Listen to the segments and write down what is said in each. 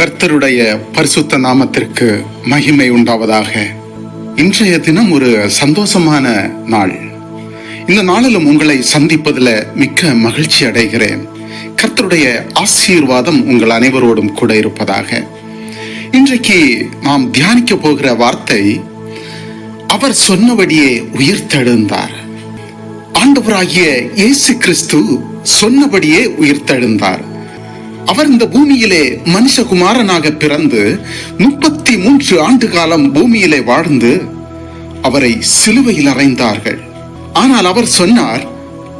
கர்த்தருடைய பரிசுத்த நாமத்திற்கு மகிமை உண்டாவதாக. இன்றைய தினம் ஒரு சந்தோஷமான நாள். இந்த நாளிலும் உங்களை சந்திப்பதில் மிக்க மகிழ்ச்சி அடைகிறேன். கர்த்தருடைய ஆசீர்வாதம் உங்கள் அனைவரோடும் கூட இருப்பதாக. இன்றைக்கு நாம் தியானிக்க போகிற வார்த்தை, அவர் சொன்னபடியே உயிர்த்தெழுந்தார். ஆண்டவராகிய இயேசு கிறிஸ்து சொன்னபடியே உயிர்த்தெழுந்தார். அவர் இந்த பூமியிலே மனுஷகுமாரனாக பிறந்து 33 ஆண்டு காலம் பூமியிலே வாழ்ந்து அவரை சிலுவையில் அறைந்தார்கள். ஆனால் அவர் சொன்னார்,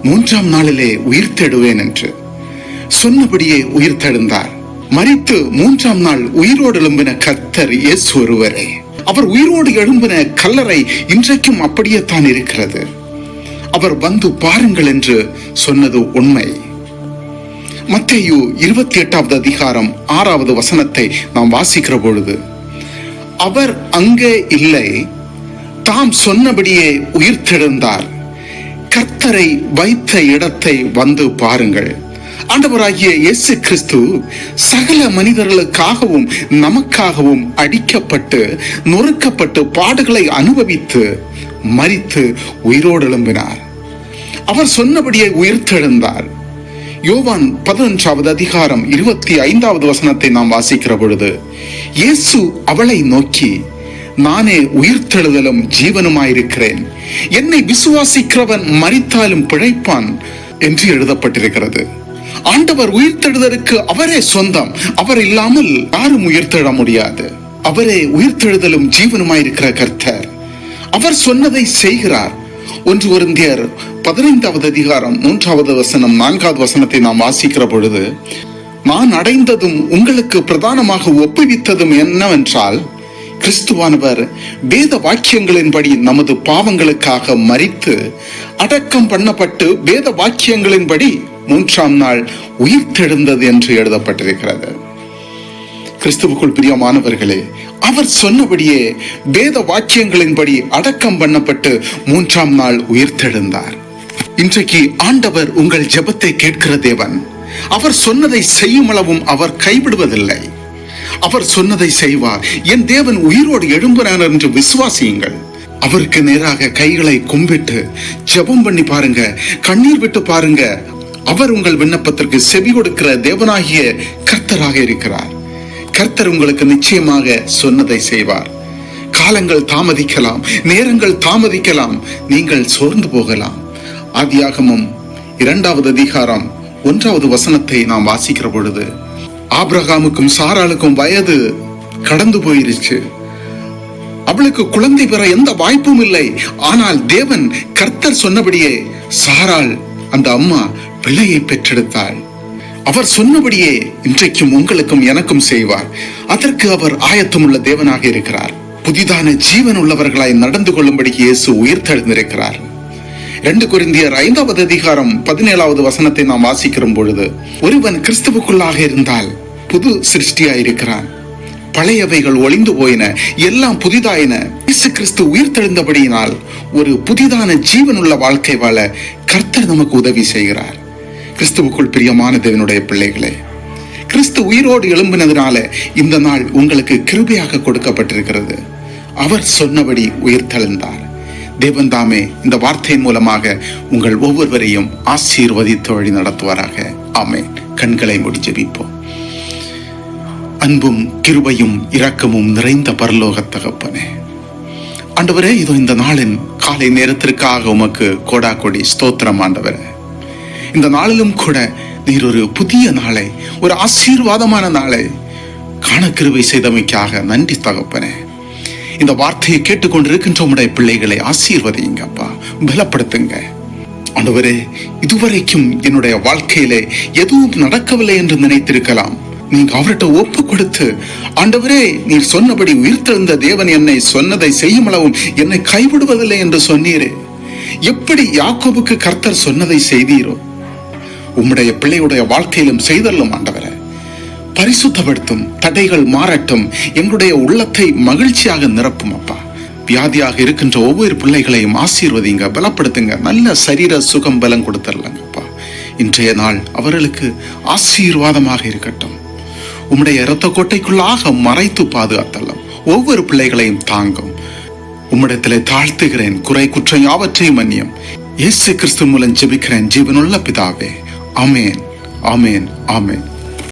3ஆம் நாளிலே உயிர்த்தெழுவேன் என்று. சொன்னபடியே உயிர்த்தெழுந்தார். மரித்து 3ஆம் நாள் உயிரோடு எழும்பின கர்த்தர் இயேசு ஒருவரே. அவர் உயிரோடு எழும்பின கல்லறை இன்றைக்கும் அப்படியே தான் இருக்கிறது. அவர் வந்து பாருங்கள் என்று சொன்னது உண்மை. மத்தேயு 28வது அதிகாரம் 6வது வசனத்தை நாம் வாசிக்கிற பொழுது, அவர் அங்கே இல்லை, தாம் சொன்னபடியே உயிர்த்தெழுந்தார், கர்த்தரை வைத்த இடத்தை வந்து பாருங்கள். ஆண்டவராகிய இயேசு கிறிஸ்து சகல மனிதர்களுக்காகவும் நமக்காகவும் அடிக்கப்பட்டு நொறுக்கப்பட்டு பாடுகளை அனுபவித்து மரித்து உயிரோடு எழும்பினார். அவர் சொன்னபடியே உயிர்த்தெழுந்தார். யோவான் 11வது அதிகாரம் 25வது வசனத்தை நாம் வாசிக்கிற பொழுது, இயேசு அவளை நோக்கி, நானே உயிர்த்தெழுதலும் ஜீவனுமாயிருக்கிறேன், என்னை விசுவாசிக்கிறவன் மரித்தாலும் பிழைப்பான் என்று எழுதப்பட்டிருக்கிறது. ஆண்டவர் உயிர்த்தெழுதலுக்கு அவரே சொந்தம். அவர் இல்லாமல் யாரும் உயிர்த்தெழ முடியாது. அவரே உயிர்த்தெழுதலும் ஜீவனுமாயிருக்கிற கர்த்தர். அவர் சொன்னதை செய்கிறார். 1 கொரிந்தியர் 15வது அதிகாரம் 3வது வசனம் 4வது வசனத்தை நாம் வாசிக்கிற பொழுது, நான் அடைந்ததும் உங்களுக்கு பிரதானமாக ஒப்புவித்ததும் என்னவென்றால், கிறிஸ்துவானவர் வேத வாக்கியங்களின்படி நமது பாவங்களுக்காக மரித்து அடக்கம் பண்ணப்பட்டு வேத வாக்கியங்களின்படி 3ஆம் நாள் உயிர்த்தெழுந்தது என்று எழுதப்பட்டிருக்கிறது. கிறிஸ்துவுக்குள் பிரியமானவர்களே, அவர் சொன்னபடியே வேத வாக்கியங்களின்படி அடக்கம் பண்ணப்பட்டு 3ஆம் நாள் உயிர்த்தெழுந்தார். இன்றைக்கு ஆண்டவர் உங்கள் ஜெபத்தை கேட்கிற தேவன். அவர் சொன்னதை செய்யும் அளவும் அவர் கைவிடுவதில்லை. அவர் சொன்னதை செய்வார். என் தேவன் உயிரோடு எழும்புகிறார் என்று விசுவாசியுங்கள். அவருக்கு நேராக கைகளை கும்பிட்டு ஜெபம் பண்ணி பாருங்க, கண்ணீர் விட்டு பாருங்க. அவர் உங்கள் விண்ணப்பத்திற்கு செவி கொடுக்கிற தேவனாகிய கர்த்தராக இருக்கிறார். கர்த்தர் உங்களுக்கு நிச்சயமாக சொன்னதை செய்வார். காலங்கள் தாமதிக்கலாம், நேரங்கள் தாமதிக்கலாம், நீங்கள் சோர்ந்து போகலாம். ஆதியாகமம் 2வது அதிகாரம் 1வது வசனத்தை நாம் வாசிக்கிற பொழுது, ஆபிரகாமுக்கும் சாராளுக்கும் வயது கடந்து போயிருச்சு. அவளுக்கு குழந்தை பெற எந்த வாய்ப்பும் இல்லை. ஆனால் தேவன் கர்த்தர் சொன்னபடியே சாராள் அந்த அம்மா பிள்ளையை பெற்றெடுத்தாள். அவர் சொன்னபடியே இன்றைக்கும் உங்களுக்கும் எனக்கும் செய்வார். அதற்கு அவர் ஆயத்தமுள்ள தேவனாக இருக்கிறார். புதிதான ஜீவன் உள்ளவர்களாய் நடந்து கொள்ளும்படி இயேசு உயிர்த்தெழுந்திருக்கிறார். 2 கொரிந்தியர் 5வது அதிகாரம் 17வது வசனத்தை நாம் வாசிக்கிற பொழுது, ஒருவன் கிறிஸ்துவுக்குள்ளாக இருந்தால் புது சிருஷ்டியாயிருக்கிறான், பழையவைகள் ஒளிந்து போயின, எல்லாம் புதிதாயின. இயேசு கிறிஸ்து உயிர்த்தெழுந்தபடியினால் ஒரு புதிதான ஜீவனுள்ள வாழ்க்கை வாழ கர்த்தர் நமக்கு உதவி செய்கிறார். கிறிஸ்துவுக்குள் பிரியமான தேவனுடைய பிள்ளைகளே, கிறிஸ்து உயிரோடு எழும்பினதுனால இந்த நாள் உங்களுக்கு கிருபையாக கொடுக்கப்பட்டிருக்கிறது. அவர் சொன்னபடி உயிர்த்தெழுந்தார். தேவன் தாமே இந்த வார்த்தையின் மூலமாக உங்கள் ஒவ்வொருவரையும் ஆசீர்வதித்து வழி நடத்துவாராக. ஆமென். கண்களை மூடி ஜெபிப்போம். அன்பும் கிருபையும் இரக்கமும் நிறைந்த பரலோக தகப்பனே, ஆண்டவரே, இதோ இந்த நாளின் காலை நேரத்திற்காக உமக்கு கோடா கோடி ஸ்தோத்திரம். ஆண்டவரே, இந்த நாளிலும் கூட நீர் ஒரு புதிய நாளை, ஒரு ஆசீர்வாதமான நாளை காண கிருபை செய்தமைக்காக நன்றி தகப்பனே. இந்த வார்த்தையை கேட்டுக்கொண்டிருக்கின்ற உம்முடைய பிள்ளைகளை ஆசீர்வதிங்க அப்பா, பலப்படுத்துங்க. ஆண்டவரே, இதுவரைக்கும் என்னுடைய வாழ்க்கையிலே எதுவும் நடக்கவில்லை என்று நினைத்திருக்கலாம். நீங்க அவர்கிட்ட ஒப்பு கொடுத்து, ஆண்டவரே, நீர் சொன்னபடி உயிர்த்தெழுந்த தேவன் என்னை சொன்னதை செய்யும் அளவும் என்னை கைவிடுவதில்லை என்று சொன்னீரே. எப்படி யாக்கோபுக்கு கர்த்தர் சொன்னதை செய்தீரோ, உம்முடைய பிள்ளையுடைய வாழ்க்கையிலும் செய்தல்லும். ஆண்டவரே, பரிசுத்தப்படுத்தும், தடைகள் மாறட்டும், எங்களுடைய உள்ளத்தை மகிழ்ச்சியாக நிரப்பும் அப்பா. வியாதியாக இருக்கின்ற ஒவ்வொரு பிள்ளைகளையும் ஆசீர்வதிங்க, பலப்படுத்துங்க, நல்ல சரீர சுகம் பலம் கொடுத்துடலாங்கப்பா. இன்றைய நாள் அவர்களுக்கு ஆசீர்வாதமாக இருக்கட்டும். உம்முடைய இரத்த கோட்டைக்குள்ளாக மறைத்து பாதுகாத்தல்லம். ஒவ்வொரு பிள்ளைகளையும் தாங்கும். உம்மிடத்திலே தாழ்த்துகிறேன். குறை குற்றம் யாவற்றையும் மன்னியும். இயேசு கிறிஸ்து மூலம் ஜெபிக்கிறேன் ஜீவனுள்ள பிதாவே. ஆமேன், ஆமேன், ஆமேன்.